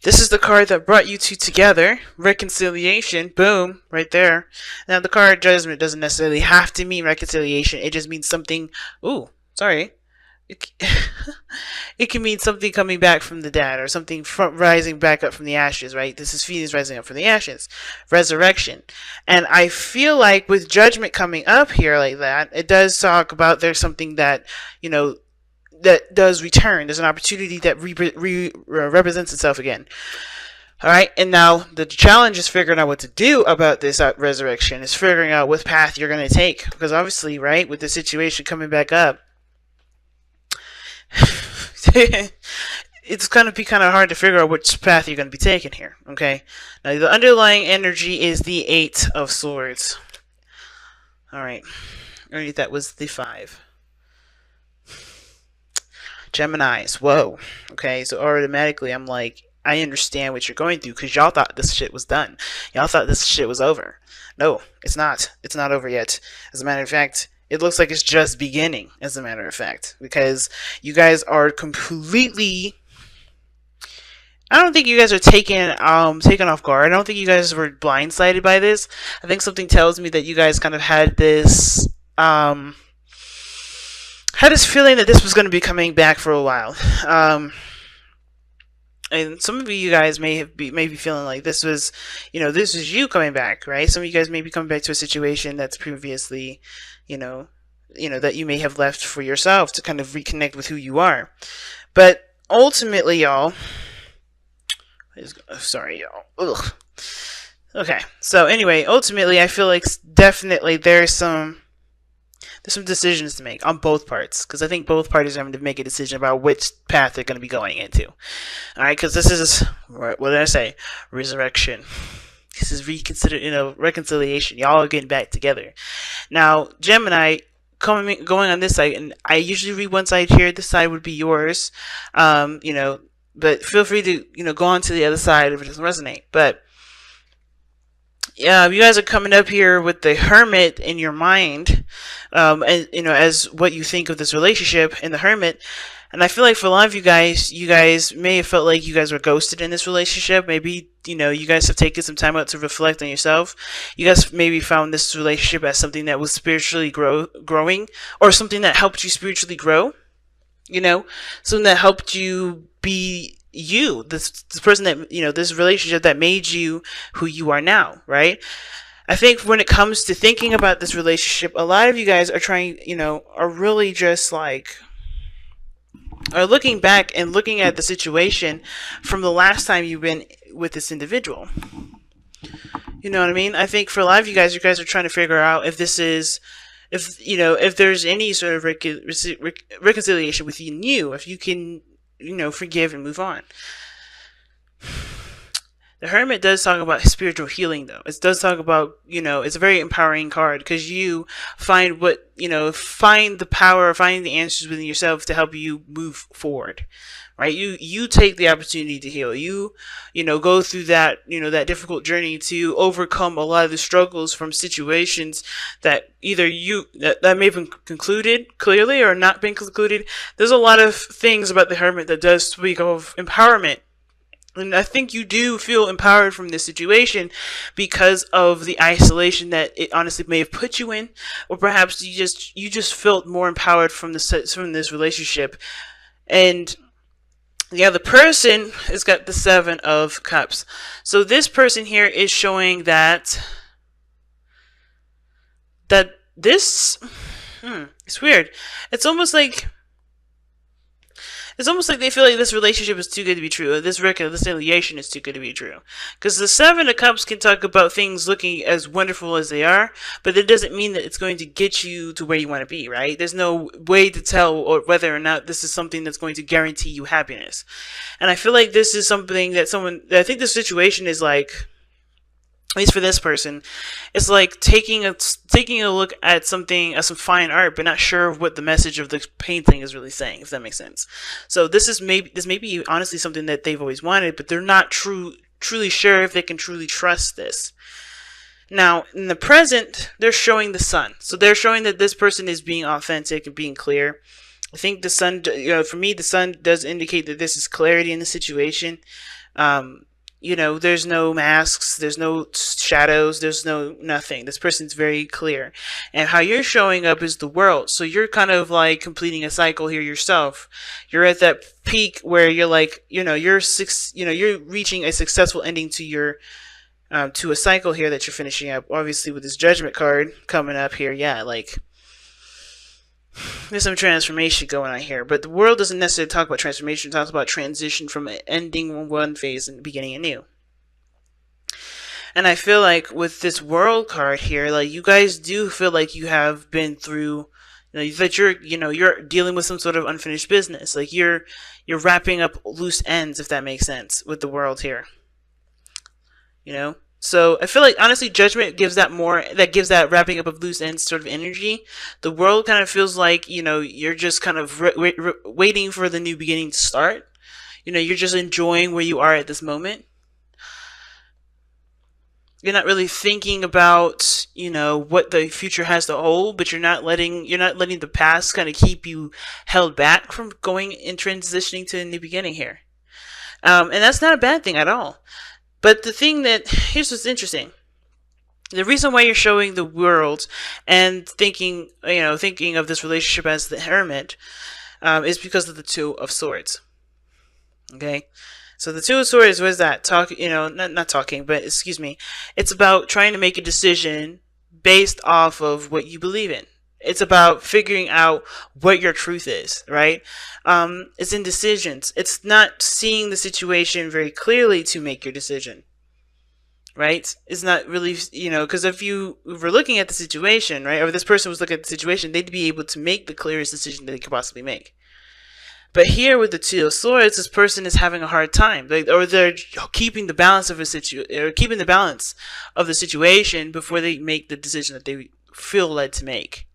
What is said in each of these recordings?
This is the card that brought you two together. Reconciliation. Boom. Right there. Now, the card Judgment doesn't necessarily have to mean reconciliation. It just means something. Ooh, sorry. It can mean something coming back from the dead or something rising back up from the ashes, right? This is Phoenix rising up from the ashes. Resurrection. And I feel like with Judgment coming up here like that, it does talk about there's something that, that does return. There's an opportunity that represents itself again. All right, and now the challenge is figuring out what to do about this resurrection. Is figuring out what path you're going to take, because obviously, right, with the situation coming back up, it's going to be kind of hard to figure out which path you're going to be taking here. Okay, now the underlying energy is the 8 of Swords. All right, underneath that was the 5. Geminis, whoa. Okay, so automatically I'm like, I understand what you're going through, because y'all thought this shit was done. Y'all thought this shit was over. No, it's not. It's not over yet. As a matter of fact, it looks like it's just beginning, as a matter of fact, because you guys are completely... I don't think you guys are taken off guard. I don't think you guys were blindsided by this. I think something tells me that you guys kind of had this... had this feeling that this was going to be coming back for a while, and some of you guys may be feeling like this was, this is you coming back, right? Some of you guys may be coming back to a situation that's previously, that you may have left for yourself to kind of reconnect with who you are. But ultimately, y'all, sorry, y'all. Ugh. Okay, so anyway, ultimately, I feel like definitely there's some decisions to make on both parts, because I think both parties are having to make a decision about which path they're going to be going into. All right, because this is, what did I say? Resurrection. This is reconciliation. Y'all are getting back together. Now, Gemini, going on this side, and I usually read one side here. This side would be yours. But feel free to go on to the other side if it doesn't resonate. But yeah, you guys are coming up here with the Hermit in your mind, and as what you think of this relationship and the Hermit. And I feel like for a lot of you guys may have felt like you guys were ghosted in this relationship. Maybe you guys have taken some time out to reflect on yourself. You guys maybe found this relationship as something that was spiritually growing, or something that helped you spiritually grow. Something that helped you be you, this person that, this relationship that made you who you are now, right? I think when it comes to thinking about this relationship, a lot of you guys are trying, are really just like, are looking back and looking at the situation from the last time you've been with this individual. You know what I mean? I think for a lot of you guys are trying to figure out if this is, if there's any sort of reconciliation within you, if you can, forgive and move on. The Hermit does talk about spiritual healing, though. It does talk about, it's a very empowering card, because you find find the power, find the answers within yourself to help you move forward, right? You take the opportunity to heal. You go through that, that difficult journey to overcome a lot of the struggles from situations that either that may have been concluded clearly or not been concluded. There's a lot of things about the Hermit that does speak of empowerment. And I think you do feel empowered from this situation because of the isolation that it honestly may have put you in, or perhaps you just felt more empowered from this relationship. And the other person has got the 7 of Cups. So this person here is showing that this it's weird. It's almost like they feel like this relationship is too good to be true, or this reconciliation is too good to be true. Because the 7 of Cups can talk about things looking as wonderful as they are, but that doesn't mean that it's going to get you to where you want to be, right? There's no way to tell or whether or not this is something that's going to guarantee you happiness. And I feel like this is something that I think this situation is like, at least for this person, it's like taking a look at some fine art, but not sure of what the message of the painting is really saying, if that makes sense. So this may be honestly something that they've always wanted, but they're not truly sure if they can truly trust this. Now, in the present, they're showing the Sun. So they're showing that this person is being authentic and being clear. I think the sun, for me, the sun does indicate that this is clarity in the situation. Um, there's no masks, there's no shadows, there's no nothing. This person's very clear. And how you're showing up is the world. So you're kind of like completing a cycle here yourself. You're at that peak where you're like, you're reaching a successful ending to your to a cycle here that you're finishing up. Obviously with this judgment card coming up here, yeah, like there's some transformation going on here, but the world doesn't necessarily talk about transformation. It talks about transition from ending one phase and beginning a new. And I feel like with this world card here, like you guys do feel like you have been through, that you're dealing with some sort of unfinished business. Like you're wrapping up loose ends, if that makes sense, with the world here. So I feel like honestly judgment gives that wrapping up of loose ends sort of energy. The world kind of feels like, you're just kind of waiting for the new beginning to start. You're just enjoying where you are at this moment. You're not really thinking about, what the future has to hold, but you're not letting the past kind of keep you held back from going and transitioning to a new beginning here. And that's not a bad thing at all. But here's what's interesting. The reason why you're showing the world and thinking of this relationship as the Hermit, is because of the Two of Swords. Okay? So the Two of Swords, what is that? Not talking, but excuse me. It's about trying to make a decision based off of what you believe in. It's about figuring out what your truth is, right? It's in decisions. It's not seeing the situation very clearly to make your decision, right? It's not really, because if you were looking at the situation, right, or this person was looking at the situation, they'd be able to make the clearest decision that they could possibly make. But here with the Two of Swords, this person is having a hard time, or they're keeping the balance of the situation before they make the decision that they feel led to make.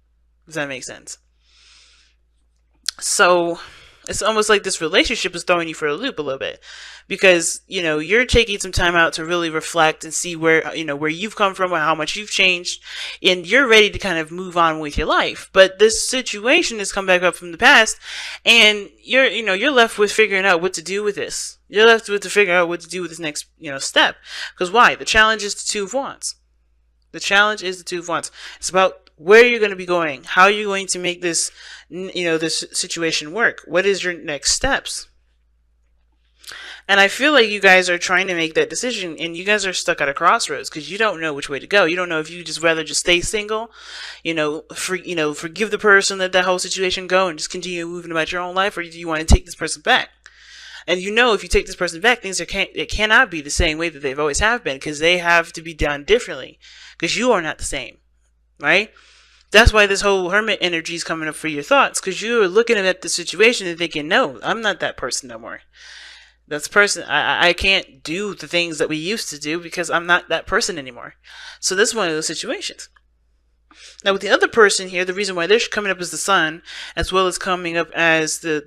Does that make sense? So it's almost like this relationship is throwing you for a loop a little bit, because you're taking some time out to really reflect and see where you've come from and how much you've changed, and you're ready to kind of move on with your life. But this situation has come back up from the past, and you're left with figuring out what to do with this. You're left with to figure out what to do with this next step. Because why? The challenge is the Two of Wands. The challenge is the Two of Wands. It's about where you're going to be going, how you're going to make this, this situation work. What is your next steps? And I feel like you guys are trying to make that decision, and you guys are stuck at a crossroads because you don't know which way to go. You don't know if you just rather just stay single, forgive the person, let that whole situation go, and just continue moving about your own life, or do you want to take this person back? And if you take this person back, it cannot be the same way that they've always have been, because they have to be done differently, because you are not the same. Right? That's why this whole Hermit energy is coming up for your thoughts, because you're looking at the situation and thinking, no, I'm not that person no more. That's person. I can't do the things that we used to do because I'm not that person anymore. So this is one of those situations. Now with the other person here, the reason why they're coming up as the Sun, as well as coming up as the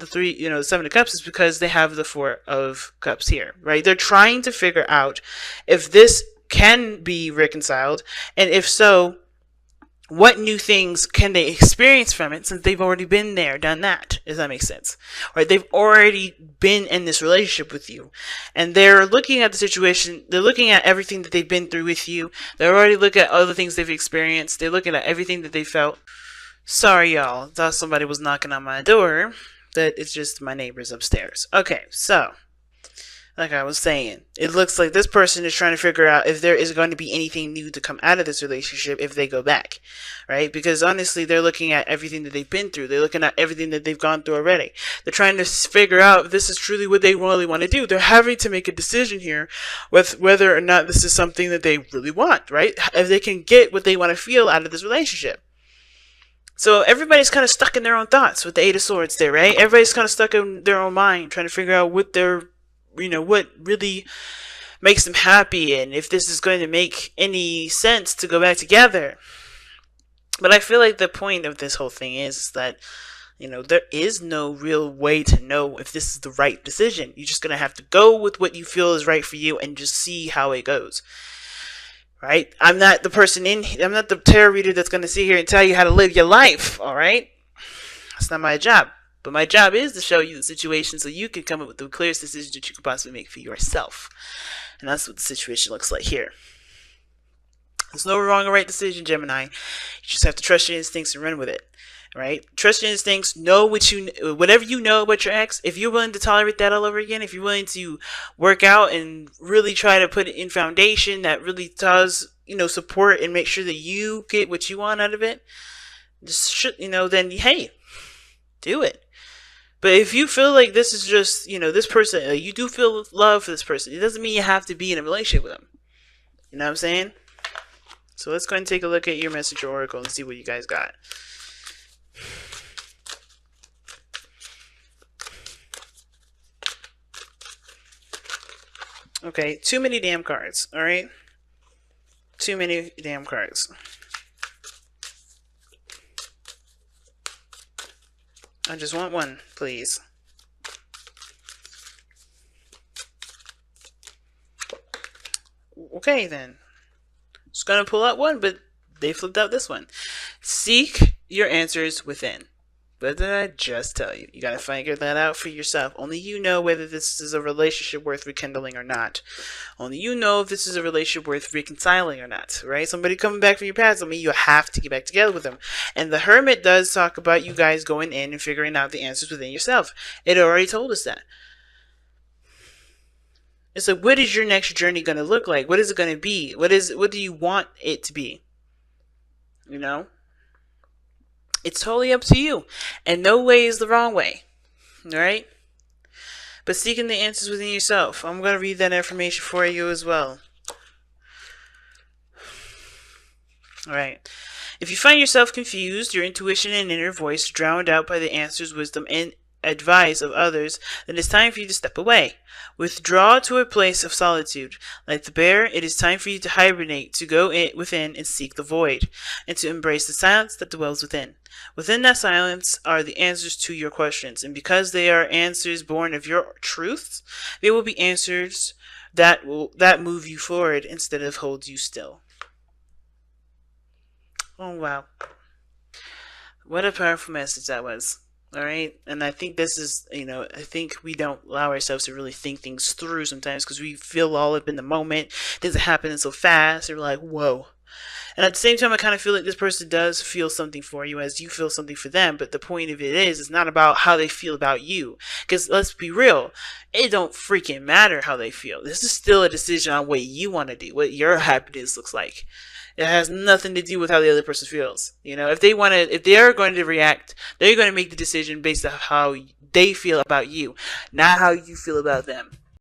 Seven of Cups, is because they have the Four of Cups here, right? They're trying to figure out if this can be reconciled, and if so, what new things can they experience from it, since they've already been there, done that? Does that make sense? Right? They've already been in this relationship with you, and they're looking at the situation. They're looking at everything that they've been through with you. They're already looking at other things they've experienced. They're looking at everything that they felt. Sorry, y'all. Thought somebody was knocking on my door. But it's just my neighbors upstairs. Okay, so like I was saying, it looks like this person is trying to figure out if there is going to be anything new to come out of this relationship if they go back, right? Because honestly, they're looking at everything that they've been through. They're looking at everything that they've gone through already. They're trying to figure out if this is truly what they really want to do. They're having to make a decision here with whether or not this is something that they really want, right? If they can get what they want to feel out of this relationship. So everybody's kind of stuck in their own thoughts with the Eight of Swords there, right? Everybody's kind of stuck in their own mind, trying to figure out what they're what really makes them happy, and if this is going to make any sense to go back together. But I feel like the point of this whole thing is that, there is no real way to know if this is the right decision. You're just going to have to go with what you feel is right for you and just see how it goes. Right? I'm not the tarot reader that's going to sit here and tell you how to live your life. All right? That's not my job. But my job is to show you the situation so you can come up with the clearest decision that you could possibly make for yourself. And that's what the situation looks like here. There's no wrong or right decision, Gemini. You just have to trust your instincts and run with it. Right? Trust your instincts. Know whatever you know about your ex. If you're willing to tolerate that all over again, if you're willing to work out and really try to put it in foundation that really does, support and make sure that you get what you want out of it, then hey, do it. But if you feel like this is just, this person, you do feel love for this person, it doesn't mean you have to be in a relationship with them. You know what I'm saying? So let's go ahead and take a look at your message oracle and see what you guys got. Okay, too many damn cards, alright? Too many damn cards. I just want one, please. Okay, then. Just gonna pull out one, but they flipped out this one. Seek your answers within. What did I just tell you? You gotta figure that out for yourself. Only you know whether this is a relationship worth rekindling or not. Only you know if this is a relationship worth reconciling or not, right? Somebody coming back from your past doesn't mean you have to get back together with them. And the Hermit does talk about you guys going in and figuring out the answers within yourself. It already told us that. It's like, what is your next journey going to look like? What is it going to be? What do you want it to be? It's totally up to you. And no way is the wrong way. Alright? But seeking the answers within yourself. I'm going to read that information for you as well. Alright. If you find yourself confused, your intuition and inner voice drowned out by the answers, wisdom, and advice of others, then it's time for you to step away. Withdraw to a place of solitude. Like the bear, it is time for you to hibernate, to go within and seek the void, and to embrace the silence that dwells within. Within that silence are the answers to your questions, and because they are answers born of your truths, they will be answers that move you forward instead of hold you still. Oh wow. What a powerful message that was. Alright, and I think this is, I think we don't allow ourselves to really think things through sometimes because we feel all up in the moment. Things are happening so fast, we're like, whoa. And at the same time, I kind of feel like this person does feel something for you as you feel something for them, but the point of it is, it's not about how they feel about you. Because let's be real, it don't freaking matter how they feel. This is still a decision on what you want to do, what your happiness looks like. It has nothing to do with how the other person feels. If they are going to react, they're going to make the decision based on how they feel about you, not how you feel about them.